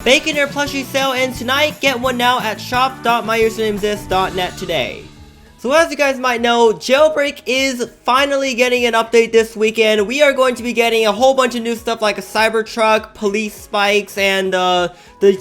Bacon Air plushie sale ends tonight. Get one now at shop.myusernameThis.net today. So as you guys might know, Jailbreak is finally getting an update this weekend. We are going to be getting a whole bunch of new stuff like a CYBERTRUCK, police spikes, and the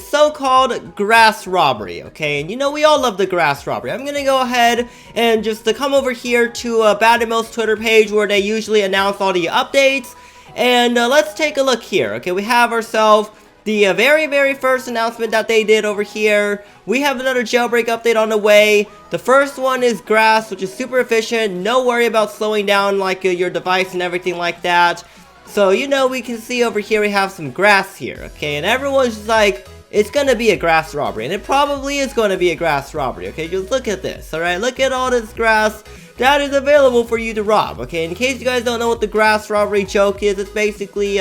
so-called grass robbery, okay? And you know, we all love the grass robbery. I'm gonna go ahead and just come over here to Bad and Most Twitter page where they usually announce all the updates. And let's take a look here, okay? We have ourselves the very first announcement that they did over here. We have another jailbreak update on the way. The first one is grass, which is super efficient. No worry about slowing down like your device and everything like that. So, you know, we can see over here we have some grass here, okay? And everyone's just like, it's gonna be a grass robbery. And it probably is gonna be a grass robbery, okay? Just look at this, alright? Look at all this grass that is available for you to rob, okay? In case you guys don't know what the grass robbery joke is, it's basically,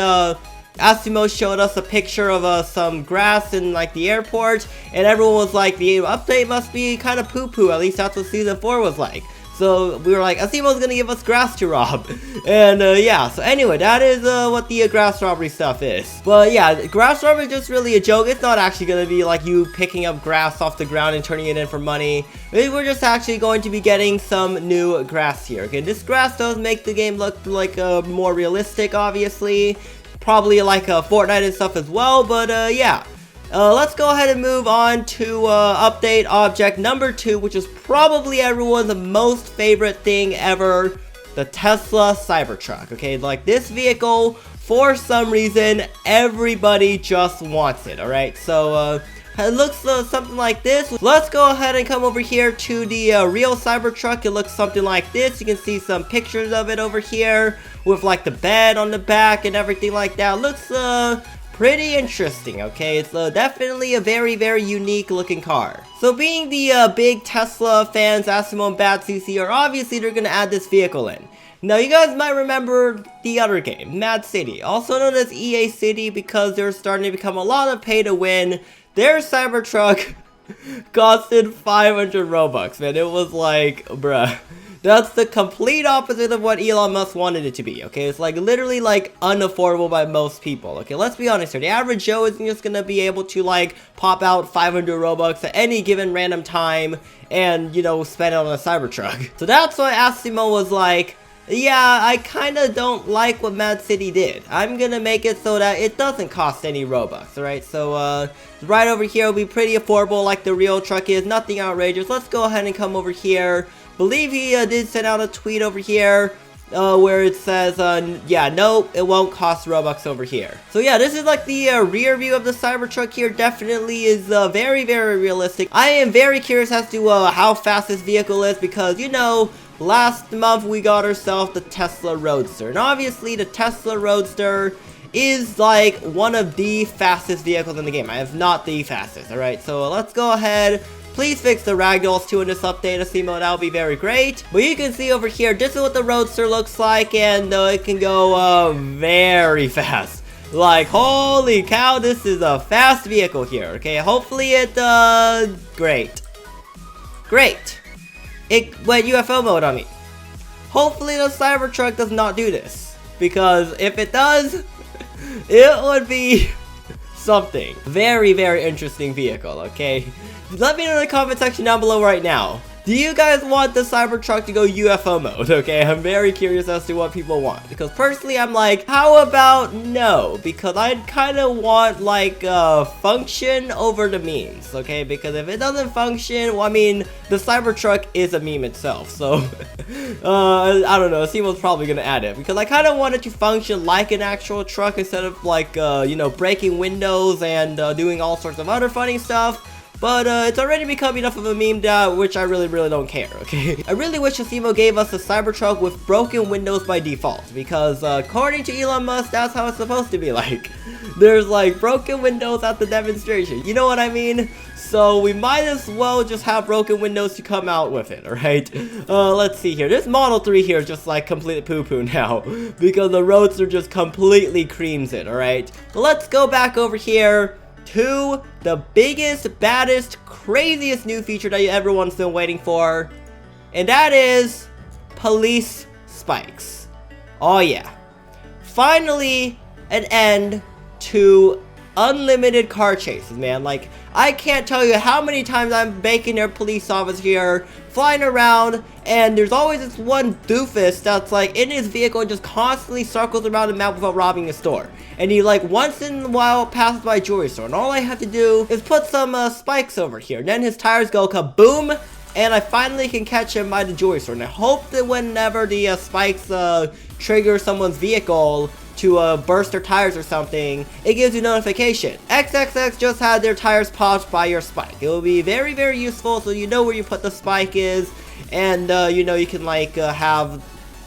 Asimo showed us a picture of some grass in like the airport, and everyone was like, the update must be kind of poo-poo, at least that's what season 4 was like. So we were like, Asimo's gonna give us grass to rob. And yeah, so anyway, that is what the grass robbery stuff is. But yeah, grass robbery is just really a joke. It's not actually gonna be like you picking up grass off the ground and turning it in for money. We're just actually going to be getting some new grass here. Okay, this grass does make the game look like more realistic, obviously. Probably like Fortnite and stuff as well, but yeah. Let's go ahead and move on to update object number 2, which is probably everyone's most favorite thing ever, the Tesla Cybertruck. Okay, like this vehicle, for some reason, everybody just wants it, alright? So, it looks something like this. Let's go ahead and come over here to the real Cybertruck. It looks something like this. You can see some pictures of it over here with like the bed on the back and everything like that. Looks pretty interesting, okay? It's definitely a very unique looking car. So being the big Tesla fans, Asimo and Bad CC are obviously they're gonna add this vehicle in. Now you guys might remember the other game, Mad City, also known as EA City, because they're starting to become a lot of pay to win. Their Cybertruck costed 500 Robux, man. It was like, bruh. That's the complete opposite of what Elon Musk wanted it to be, okay? It's like literally like unaffordable by most people, okay? Let's be honest here. The average Joe isn't just gonna be able to like pop out 500 Robux at any given random time and, you know, spend it on a Cybertruck. So that's why Asimo was like, yeah, I kinda don't like what Mad City did. I'm gonna make it so that it doesn't cost any Robux, alright? So, right over here will be pretty affordable like the real truck is, nothing outrageous. Let's go ahead and come over here. Believe he did send out a tweet over here, where it says, yeah, no, it won't cost Robux over here. So yeah, this is like the rear view of the Cybertruck here. Definitely is very realistic. I am very curious as to how fast this vehicle is because, you know, last month we got ourselves the Tesla Roadster. And obviously the Tesla Roadster is like one of the fastest vehicles in the game. I have not the fastest, alright? So let's go ahead. Please fix the ragdolls too in this update, Asimo, that would be very great. But you can see over here, this is what the Roadster looks like, and it can go very fast. Like, holy cow, this is a fast vehicle here, okay? Hopefully it, great. It went UFO mode on me. Hopefully the Cybertruck does not do this. Because if it does, it would be something. Very interesting vehicle, okay? Let me know in the comment section down below right now. Do you guys want the Cybertruck to go UFO mode, okay? I'm very curious as to what people want. Because personally, I'm like, how about no? Because I'd kind of want, like, function over the memes, okay? Because if it doesn't function, well, I mean, the Cybertruck is a meme itself. So, I don't know. Asimo's probably going to add it. Because I kind of want it to function like an actual truck instead of, like, you know, breaking windows and doing all sorts of other funny stuff. But it's already become enough of a meme which I really don't care, okay? I really wish Asimo gave us a Cybertruck with broken windows by default, because according to Elon Musk, that's how it's supposed to be like. There's like broken windows at the demonstration, you know what I mean? So we might as well just have broken windows to come out with it, alright? Let's see here. This Model 3 here is just like complete poo-poo now, because the Roadster just completely creams it, alright? But let's go back over here to the biggest, baddest, craziest new feature that everyone's been waiting for, and that is police spikes. Oh yeah, finally an end to unlimited car chases, man. Like, I can't tell you how many times I'm making their police officer here, flying around, and there's always this one doofus that's like in his vehicle and just constantly circles around the map without robbing a store. And he like once in a while passes by a jewelry store, and all I have to do is put some spikes over here. And then his tires go kaboom, and I finally can catch him by the jewelry store. And I hope that whenever the spikes trigger someone's vehicle to burst their tires or something, it gives you notification. XXX just had their tires popped by your spike. It will be very, very useful, so you know where you put the spike is, and you know, you can like have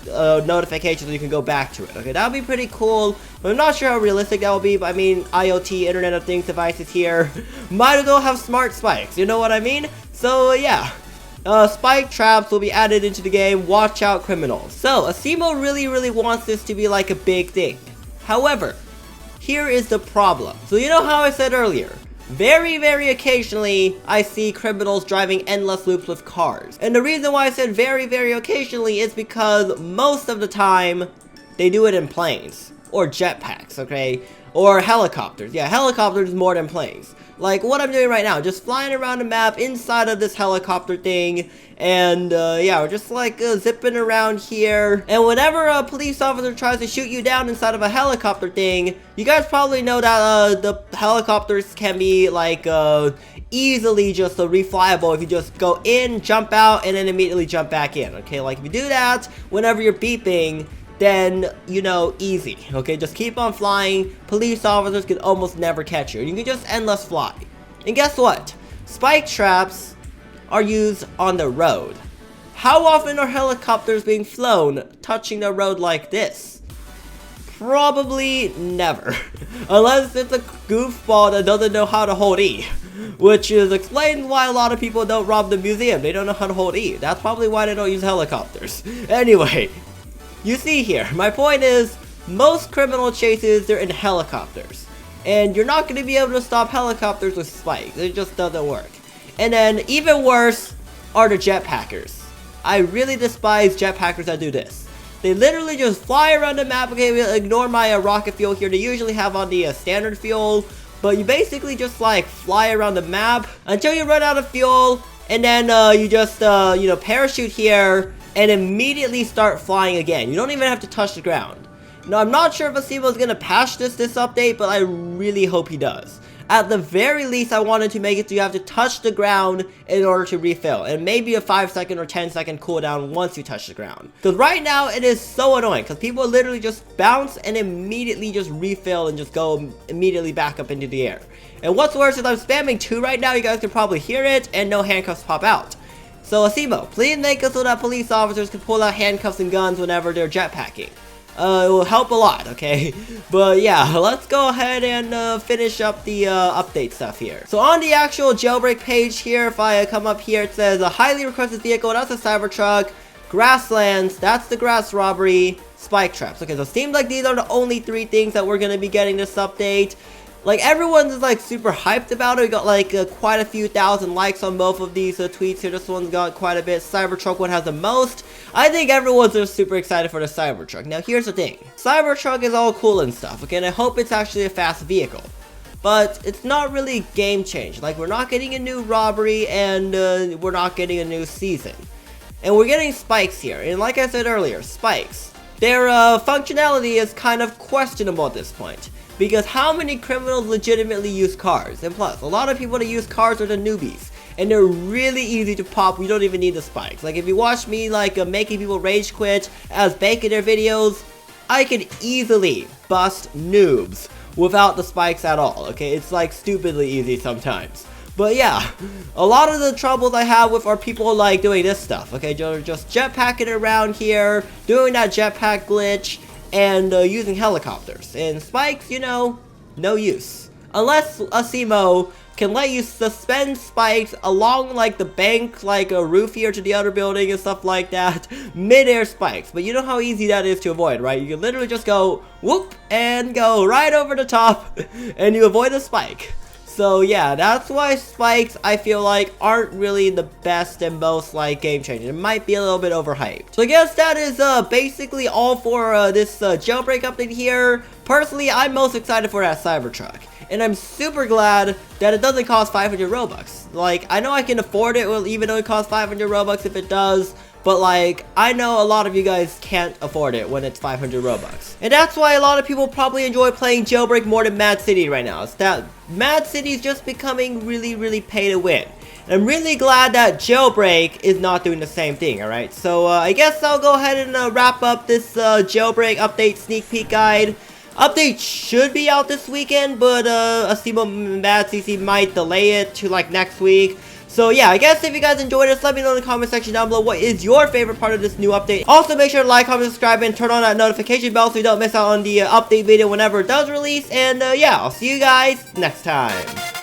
notifications so you can go back to it. Okay, that would be pretty cool. But I'm not sure how realistic that will be, but I mean, IoT, Internet of Things devices here, might as well have smart spikes, you know what I mean? So yeah. Spike traps will be added into the game. Watch out, criminals. So, Asimo really wants this to be like a big thing. However, here is the problem. So you know how I said earlier, very occasionally I see criminals driving endless loops with cars. And the reason why I said very occasionally is because most of the time they do it in planes or jetpacks, okay? Or helicopters. Yeah, helicopters more than planes. Like what I'm doing right now, just flying around the map inside of this helicopter thing, and yeah, we're just like zipping around here. And whenever a police officer tries to shoot you down inside of a helicopter thing, you guys probably know that the helicopters can be like easily just reflyable if you just go in, jump out, and then immediately jump back in. Okay, like if you do that whenever you're beeping, then, you know, easy, okay? Just keep on flying. Police officers can almost never catch you. You can just endless fly. And guess what? Spike traps are used on the road. How often are helicopters being flown touching the road like this? Probably never. Unless it's a goofball that doesn't know how to hold E. Which is explains why a lot of people don't rob the museum. They don't know how to hold E. That's probably why they don't use helicopters. Anyway. You see here, my point is, most criminal chases, they're in helicopters. And you're not going to be able to stop helicopters with spikes. It just doesn't work. And then, even worse, are the jetpackers. I really despise jetpackers that do this. They literally just fly around the map. Okay, ignore my rocket fuel here. They usually have on the standard fuel. But you basically just like fly around the map until you run out of fuel. And then you just, you know, parachute here and immediately start flying again. You don't even have to touch the ground. Now, I'm not sure if Asimo is going to patch this update, but I really hope he does. At the very least, I wanted to make it so you have to touch the ground in order to refill. And maybe a 5-second or 10-second cooldown once you touch the ground. Because right now, it is so annoying. Because people literally just bounce and immediately just refill and just go immediately back up into the air. And what's worse is I'm spamming 2 right now. You guys can probably hear it. And no handcuffs pop out. So Asimo, please make it so that police officers can pull out handcuffs and guns whenever they're jetpacking. It will help a lot, okay? But yeah, let's go ahead and finish up the update stuff here. So on the actual jailbreak page here, if I come up here, it says a highly requested vehicle, that's a Cybertruck, grasslands, that's the grass robbery, spike traps. Okay, so it seems like these are the only 3 things that we're going to be getting this update. Like, everyone's like super hyped about it. We got like quite a few thousand likes on both of these tweets here. This one's got quite a bit. Cybertruck one has the most. I think everyone's just super excited for the Cybertruck. Now, here's the thing. Cybertruck is all cool and stuff, okay? And I hope it's actually a fast vehicle. But it's not really game change. Like, we're not getting a new robbery, and we're not getting a new season. And we're getting spikes here. And like I said earlier, spikes. Their functionality is kind of questionable at this point. Because how many criminals legitimately use cars? And plus, a lot of people that use cars are the newbies. And they're really easy to pop. You don't even need the spikes. Like, if you watch me, like, making people rage quit as bait in their videos, I could easily bust noobs without the spikes at all, okay? It's, like, stupidly easy sometimes. But yeah, a lot of the troubles I have with are people, like, doing this stuff, okay? Just jetpacking around here, doing that jetpack glitch, and using helicopters. And spikes, you know, no use. Unless Asimo can let you suspend spikes along like the bank, like a roof here to the other building and stuff like that. Mid-air spikes. But you know how easy that is to avoid, right? You can literally just go whoop and go right over the top and you avoid a spike. So yeah, that's why spikes, I feel like, aren't really the best and most, like, game-changing. It might be a little bit overhyped. So I guess that is basically all for this jailbreak update here. Personally, I'm most excited for that Cybertruck. and I'm super glad that it doesn't cost 500 Robux. Like, I know I can afford it, well, even though it costs 500 Robux if it does, but like, I know a lot of you guys can't afford it when it's 500 Robux. And that's why a lot of people probably enjoy playing Jailbreak more than Mad City right now. It's that Mad City is just becoming really pay to win. I'm really glad that Jailbreak is not doing the same thing, alright? So, I guess I'll go ahead and wrap up this Jailbreak update sneak peek guide. Update should be out this weekend, but Mad CC might delay it to like next week. So yeah, I guess if you guys enjoyed this, let me know in the comment section down below what is your favorite part of this new update. Also, make sure to like, comment, subscribe, and turn on that notification bell so you don't miss out on the update video whenever it does release. And yeah, I'll see you guys next time.